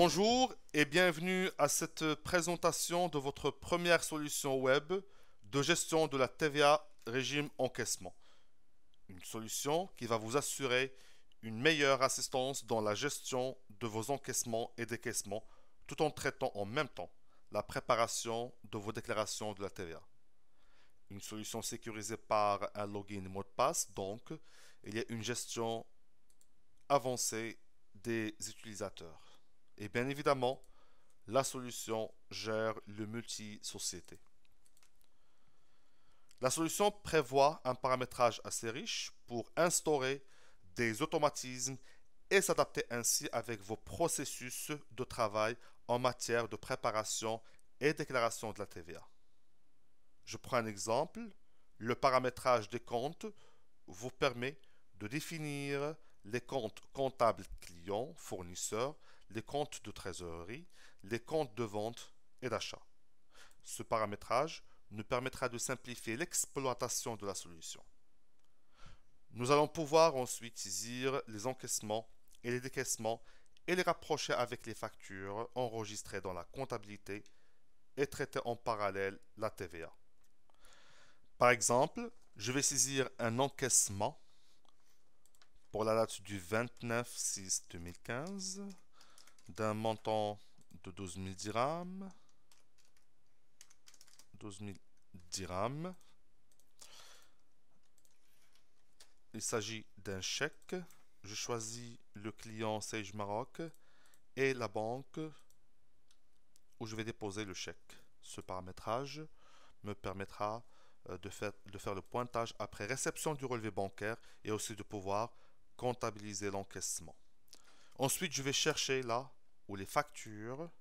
Bonjour et bienvenue à cette présentation de votre première solution web de gestion de la TVA régime encaissement. Une solution qui va vous assurer une meilleure assistance dans la gestion de vos encaissements et décaissements tout en traitant en même temps la préparation de vos déclarations de la TVA. Une solution sécurisée par un login mot de passe, donc il y a une gestion avancée des utilisateurs. Et bien évidemment, la solution gère le multi-société. La solution prévoit un paramétrage assez riche pour instaurer des automatismes et s'adapter ainsi avec vos processus de travail en matière de préparation et déclaration de la TVA. Je prends un exemple. Le paramétrage des comptes vous permet de définir les comptes comptables clients, fournisseurs, les comptes de trésorerie, les comptes de vente et d'achat. Ce paramétrage nous permettra de simplifier l'exploitation de la solution. Nous allons pouvoir ensuite saisir les encaissements et les décaissements et les rapprocher avec les factures enregistrées dans la comptabilité et traiter en parallèle la TVA. Par exemple, je vais saisir un encaissement pour la date du 29/6/2015 d'un montant de 12 000 dirhams. 12 000 dirhams. Il s'agit d'un chèque. Je choisis le client Sage Maroc et la banque où je vais déposer le chèque. Ce paramétrage me permettra de faire le pointage après réception du relevé bancaire et aussi de pouvoir comptabiliser l'encaissement. Ensuite, je vais chercher là où les factures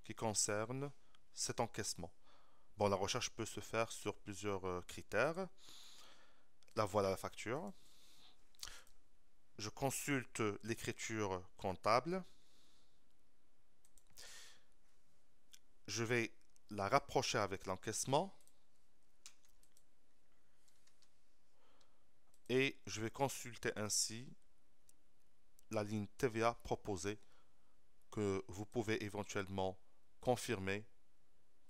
qui concernent cet encaissement. Bon, la recherche peut se faire sur plusieurs critères. Là, voilà la facture. Je consulte l'écriture comptable. Je vais la rapprocher avec l'encaissement. Et je vais consulter ainsi la ligne TVA proposée que vous pouvez éventuellement confirmer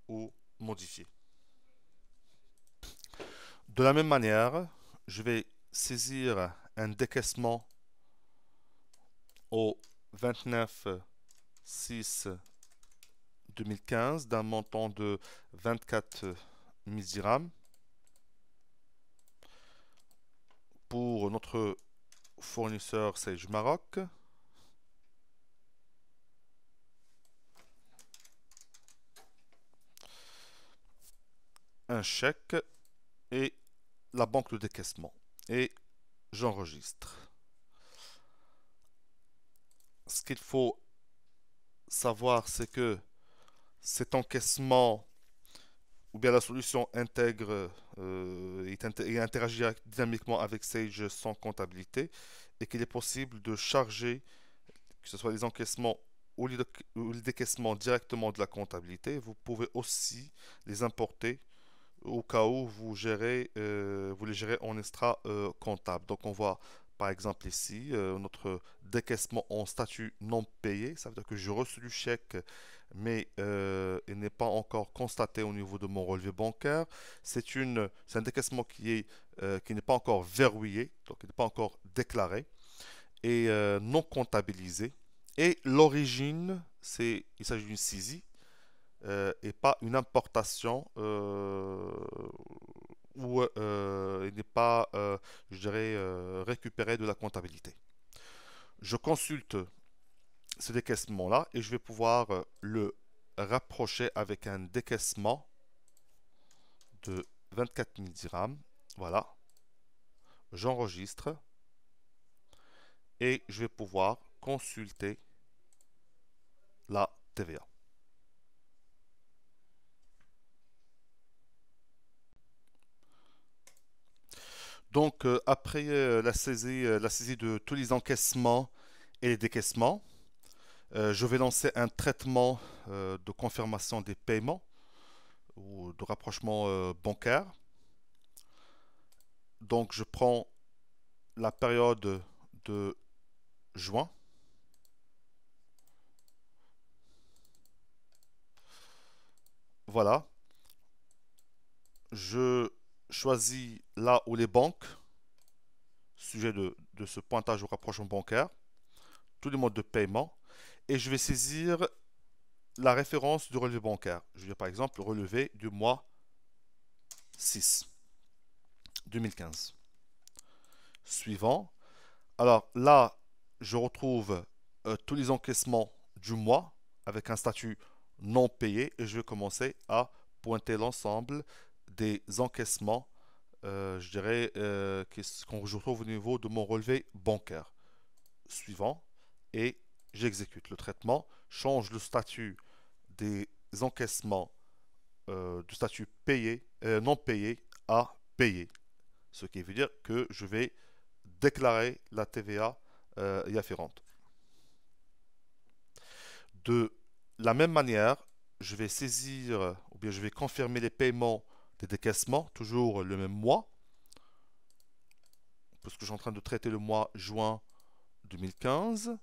ou modifier. De la même manière, je vais saisir un décaissement au 29/6/2015 d'un montant de 24 000 dirhams pour notre fournisseur Sage Maroc. Un chèque et la banque de décaissement. Et j'enregistre. Ce qu'il faut savoir, c'est que cet encaissement ou bien la solution intègre et interagit dynamiquement avec Sage sans comptabilité et qu'il est possible de charger, que ce soit les encaissements ou les décaissements directement de la comptabilité. Vous pouvez aussi les importer au cas où vous les gérez en extra comptable. Donc on voit par exemple ici notre décaissement en statut non payé. Ça veut dire que j'ai reçu du chèque, mais il n'est pas encore constaté au niveau de mon relevé bancaire. C'est un décaissement qui n'est pas encore verrouillé, donc il n'est pas encore déclaré et non comptabilisé. Et l'origine, il s'agit d'une saisie et pas une importation où il n'est pas, je dirais, récupéré de la comptabilité. Je consulte ce décaissement-là et je vais pouvoir le rapprocher avec un décaissement de 24 000 dirhams. Voilà. J'enregistre et je vais pouvoir consulter la TVA. Donc, après la saisie de tous les encaissements et les décaissements, je vais lancer un traitement de confirmation des paiements ou de rapprochement bancaire. Donc, je prends la période de juin voilà. Je choisis là où les banques, sujet de ce pointage au rapprochement bancaire, tous les modes de paiement, et je vais saisir la référence du relevé bancaire. Je vais dire par exemple le relevé du mois 6 2015. Suivant. Alors là, je retrouve tous les encaissements du mois avec un statut non payé et je vais commencer à pointer l'ensemble des encaissements, je dirais, qu'on retrouve au niveau de mon relevé bancaire. Suivant. Et j'exécute le traitement, change le statut des encaissements du statut payé, non payé à payé. Ce qui veut dire que je vais déclarer la TVA y afférente. De la même manière, je vais saisir ou bien je vais confirmer les paiements des décaissements, toujours le même mois, parce que je suis en train de traiter le mois juin 2015.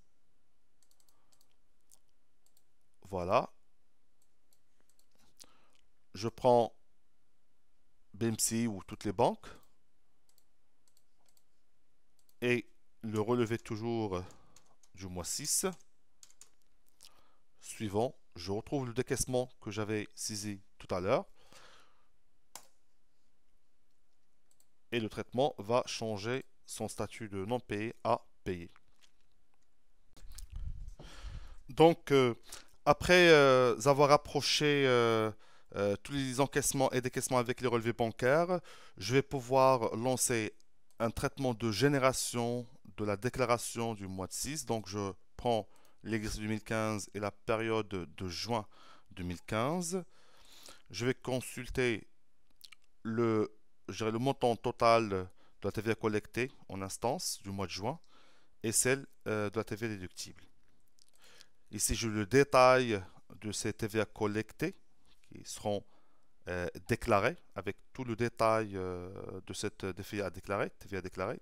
Voilà. Je prends BMC ou toutes les banques et le relevé toujours du mois 6. Suivant, je retrouve le décaissement que j'avais saisi tout à l'heure. Et le traitement va changer son statut de non payé à payé. Donc, après avoir approché tous les encaissements et décaissements avec les relevés bancaires, je vais pouvoir lancer un traitement de génération de la déclaration du mois de 6. Donc, je prends l'exercice 2015 et la période de juin 2015. Je vais consulter le montant total de la TVA collectée en instance du mois de juin et celle de la TVA déductible. Ici, j'ai le détail de ces TVA collectées qui seront déclarées avec tout le détail de cette TVA déclarée,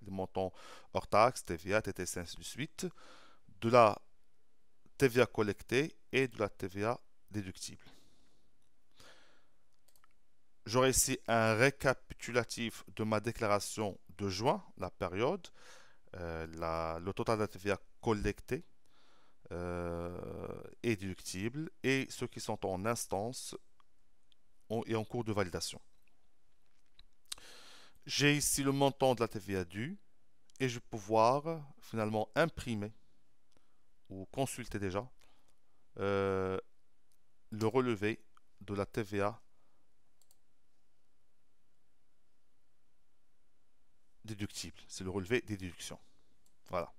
les montants hors taxes, TVA, TTC, ainsi de suite, de la TVA collectée et de la TVA déductible. J'aurai ici un récapitulatif de ma déclaration de juin, la période, le total de la TVA collectée et déductible, et ceux qui sont en instance et en cours de validation. J'ai ici le montant de la TVA due, et je vais pouvoir finalement imprimer ou consulter déjà le relevé de la TVA déductible. C'est le relevé des déductions. Voilà.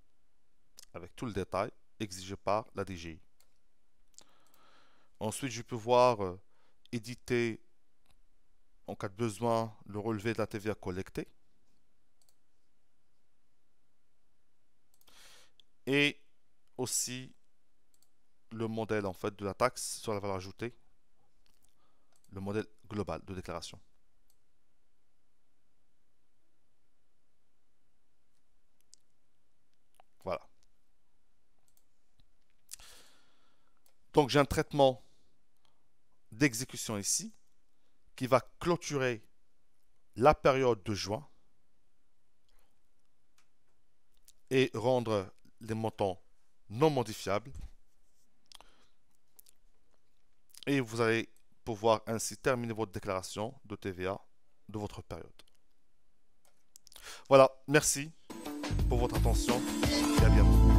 Avec tout le détail exigé par la DGI. Ensuite, je peux voir éditer, en cas de besoin, le relevé de la TVA collectée. Et aussi le modèle en fait de la taxe sur la valeur ajoutée, le modèle global de déclaration. Voilà. Donc j'ai un traitement d'exécution ici qui va clôturer la période de juin et rendre les montants non modifiables. Et vous allez pouvoir ainsi terminer votre déclaration de TVA de votre période. Voilà, merci pour votre attention et à bientôt.